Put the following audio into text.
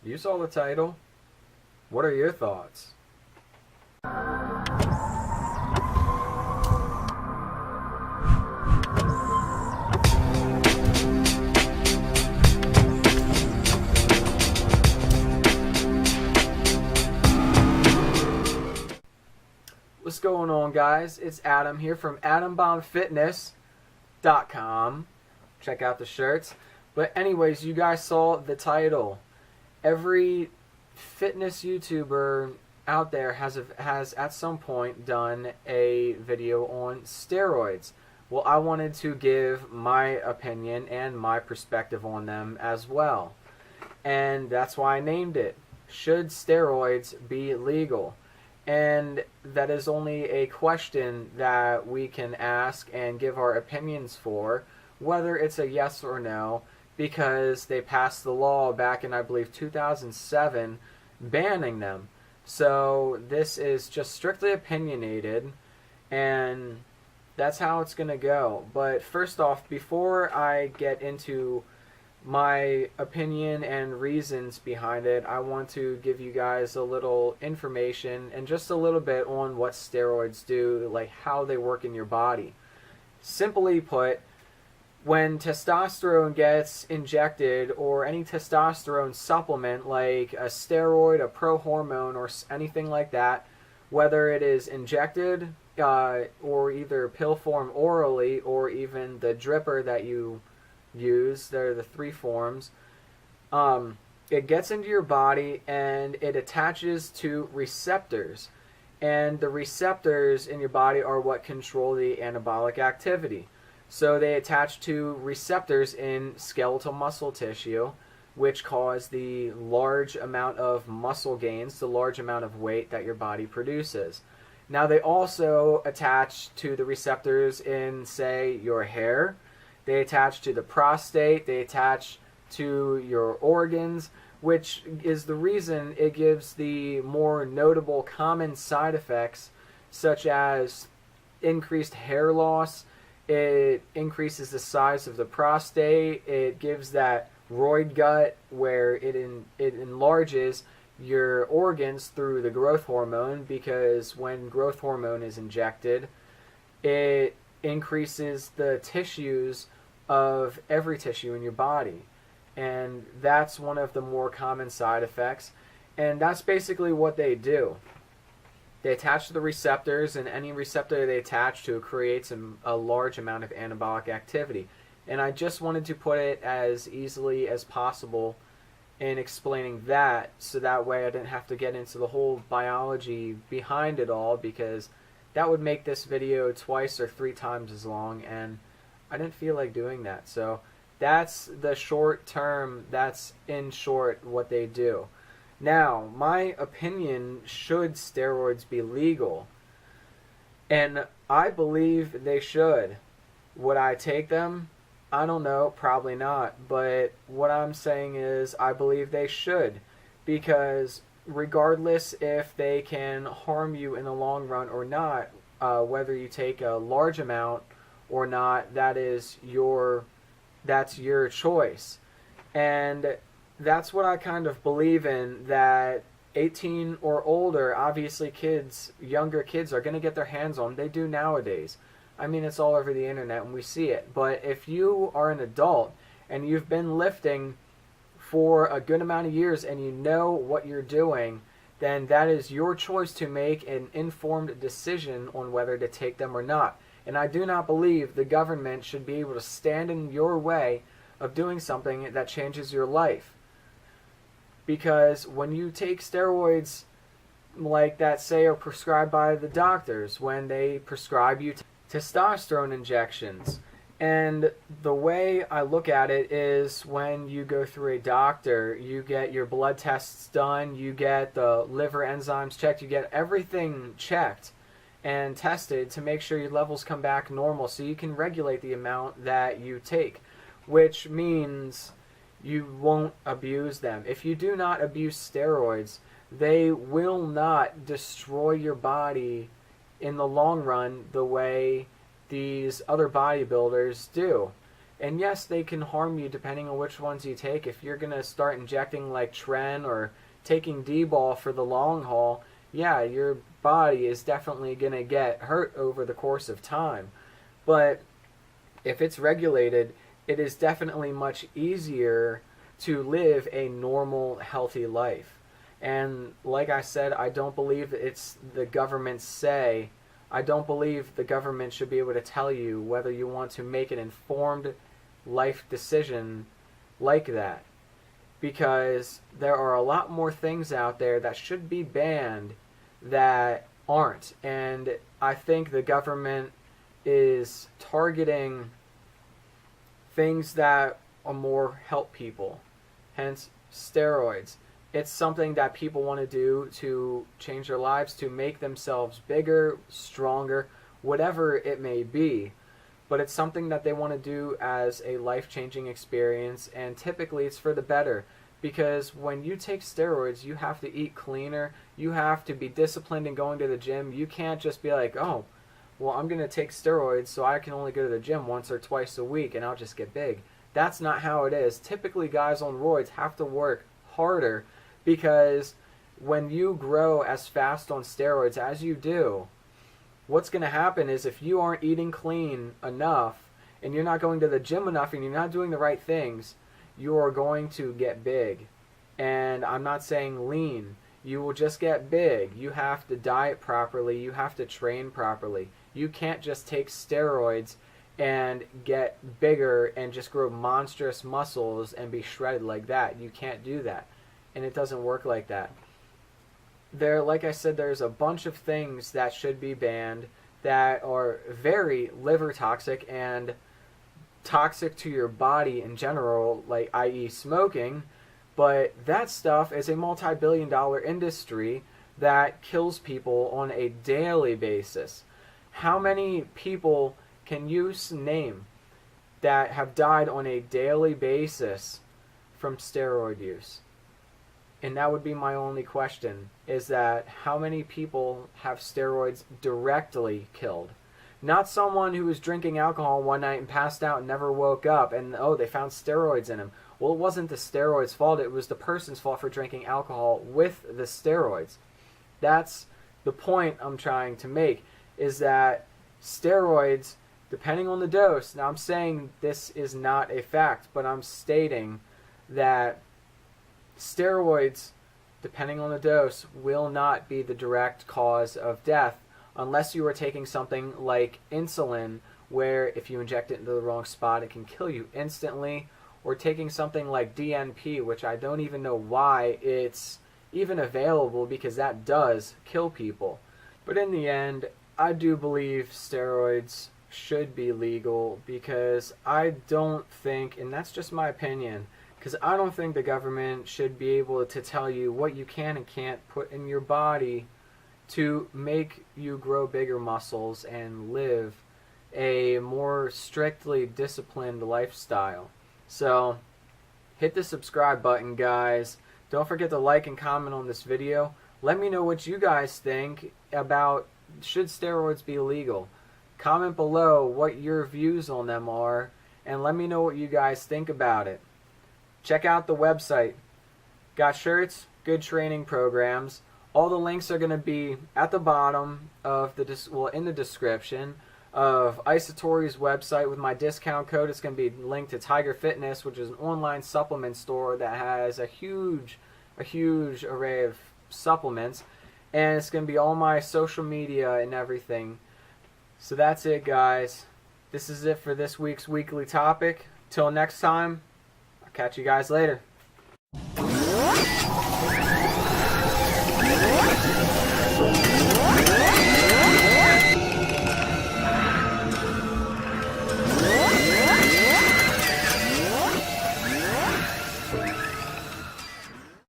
You saw the title. What are your thoughts? What's going on, guys? It's Adam here from AdamBombFitness.com. Check out the shirts. But anyways, you guys saw the title. Every fitness YouTuber out there has at some point done a video on steroids. Well, I wanted to give my opinion and my perspective on them as well. And that's why I named it, Should Steroids Be Legal? And that is only a question that we can ask and give our opinions for, whether it's a yes or no, because they passed the law back in, I believe, 2007 banning them. So this is just strictly opinionated, and that's how it's going to go. But first off, before I get into my opinion and reasons behind it, I want to give you guys a little information and just a little bit on what steroids do, like how they work in your body. Simply put, when testosterone gets injected, or any testosterone supplement like a steroid, a pro-hormone, or anything like that, whether it is injected or either pill form orally, or even the dripper that you use, there are the three forms, it gets into your body and it attaches to receptors. And the receptors in your body are what control the anabolic activity. So they attach to receptors in skeletal muscle tissue, which cause the large amount of muscle gains, the large amount of weight that your body produces. Now they also attach to the receptors in, say, your hair. They attach to the prostate. They attach to your organs, which is the reason it gives the more notable common side effects, such as increased hair loss. It increases the size of the prostate. It gives that roid gut where it enlarges your organs through the growth hormone, because when growth hormone is injected, it increases the tissues of every tissue in your body. And that's one of the more common side effects. And that's basically what they do. They attach to the receptors, and any receptor they attach to creates a large amount of anabolic activity. And I just wanted to put it as easily as possible in explaining that, so that way I didn't have to get into the whole biology behind it all, because that would make this video twice or three times as long, and I didn't feel like doing that. So that's the short term, that's in short what they do. Now, my opinion, should steroids be legal? And I believe they should. Would I take them? I don't know, probably not. But what I'm saying is I believe they should. Because regardless if they can harm you in the long run or not, whether you take a large amount or not, that's your choice. And that's what I kind of believe in, that 18 or older, obviously younger kids are going to get their hands on them. They do nowadays. I mean, it's all over the internet and we see it. But if you are an adult and you've been lifting for a good amount of years and you know what you're doing, then that is your choice to make an informed decision on whether to take them or not. And I do not believe the government should be able to stand in your way of doing something that changes your life. Because when you take steroids like that, say, are prescribed by the doctors, when they prescribe you testosterone injections, and the way I look at it is, when you go through a doctor, you get your blood tests done, you get the liver enzymes checked, you get everything checked and tested to make sure your levels come back normal, so you can regulate the amount that you take, which means you won't abuse them. If you do not abuse steroids, they will not destroy your body in the long run the way these other bodybuilders do. And yes, they can harm you depending on which ones you take. If you're going to start injecting like Tren or taking D-ball for the long haul, yeah, your body is definitely going to get hurt over the course of time. But if it's regulated, it is definitely much easier to live a normal, healthy life. And like I said, I don't believe it's the government's say. I don't believe the government should be able to tell you whether you want to make an informed life decision like that. Because there are a lot more things out there that should be banned that aren't. And I think the government is targeting things that are more help people. Hence, steroids. It's something that people want to do to change their lives, to make themselves bigger, stronger, whatever it may be. But it's something that they want to do as a life-changing experience, and typically it's for the better. Because when you take steroids, you have to eat cleaner, you have to be disciplined in going to the gym. You can't just be like, oh, well, I'm going to take steroids so I can only go to the gym once or twice a week and I'll just get big. That's not how it is. Typically, guys on roids have to work harder, because when you grow as fast on steroids as you do, what's going to happen is if you aren't eating clean enough and you're not going to the gym enough and you're not doing the right things, you are going to get big. And I'm not saying lean. You will just get big. You have to diet properly. You have to train properly. You can't just take steroids and get bigger and just grow monstrous muscles and be shredded like that. You can't do that. And it doesn't work like that. Like I said, there's a bunch of things that should be banned that are very liver toxic and toxic to your body in general, like i.e. smoking. But that stuff is a multi-billion-dollar industry that kills people on a daily basis. How many people can you name that have died on a daily basis from steroid use? And that would be my only question, is that how many people have steroids directly killed? Not someone who was drinking alcohol one night and passed out and never woke up and, oh, they found steroids in him. Well, it wasn't the steroids' fault. It was the person's fault for drinking alcohol with the steroids. That's the point I'm trying to make, is that steroids, depending on the dose, now I'm saying this is not a fact, but I'm stating that steroids, depending on the dose, will not be the direct cause of death unless you are taking something like insulin, where if you inject it into the wrong spot, it can kill you instantly, or taking something like DNP, which I don't even know why it's even available, because that does kill people. But in the end, I do believe steroids should be legal, because I don't think, and that's just my opinion, because I don't think the government should be able to tell you what you can and can't put in your body to make you grow bigger muscles and live a more strictly disciplined lifestyle. So, hit the subscribe button, guys. Don't forget to like and comment on this video. Let me know what you guys think about, should steroids be legal? Comment below what your views on them are, and let me know what you guys think about it. Check out the website. Got shirts, good training programs. All the links are going to be at the bottom of the in the description of Isatori's website with my discount code. It's going to be linked to Tiger Fitness, which is an online supplement store that has a huge array of supplements, and it's going to be all my social media and everything. So that's it, guys. This is it for this week's weekly topic. Till next time, I'll catch you guys later.